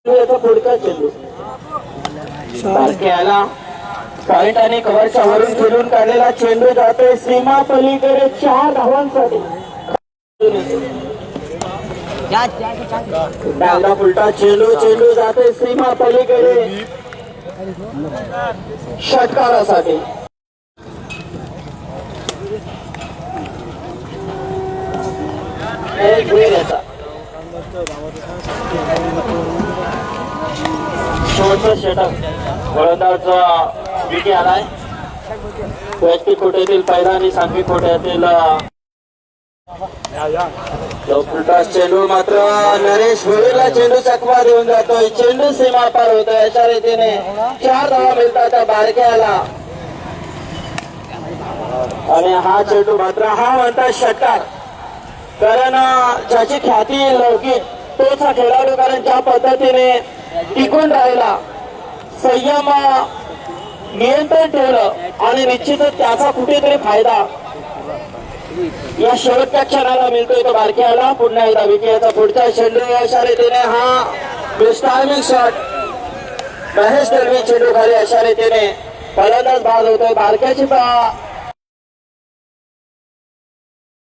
याचा पुढचा चेंडू बारक्याला पॉइंट आणि कव्हरच्या वरून फिरून काढलेला चेंडू जातोय सीमा पलीकडे 4 धावांसाठी. डावला फुलटा चेंडू जातोय सीमा पलीकडे षटकारासाठी. एक वेळ याचा शेवटचा षटक गोलंदाज विकी आलाय. वैयक्तिक कोट्यातील पहिला आणि सांघिक कोट्यातील चेंडू मात्र नरेश भोईरला चेंडू चकवा देऊन जातोय. चेंडू सीमा पार होतोय. अशा रीतीने 4 धावा मिळतात त्या बारक्याला आणि हा चेंडू मात्र हा म्हणतात षटकार. कारण ज्याची ख्याती लौकिक तोच हा खेळाडू. कारण ज्या पद्धतीने टिकून राहिला, संयम नियंत्रण ठेवलं आणि निश्चितच त्याचा कुठेतरी फायदा या शेवटच्या क्षणाला मिळतोय तो बारक्याला. पुन्हा एकदा विकेचा पुढचा चेंडू अशा रीतीने हा टायमिंग शॉट महेश दळवी चेंडू खाली अशा रीतीने फलंदाज बाद होतोय. बारक्याची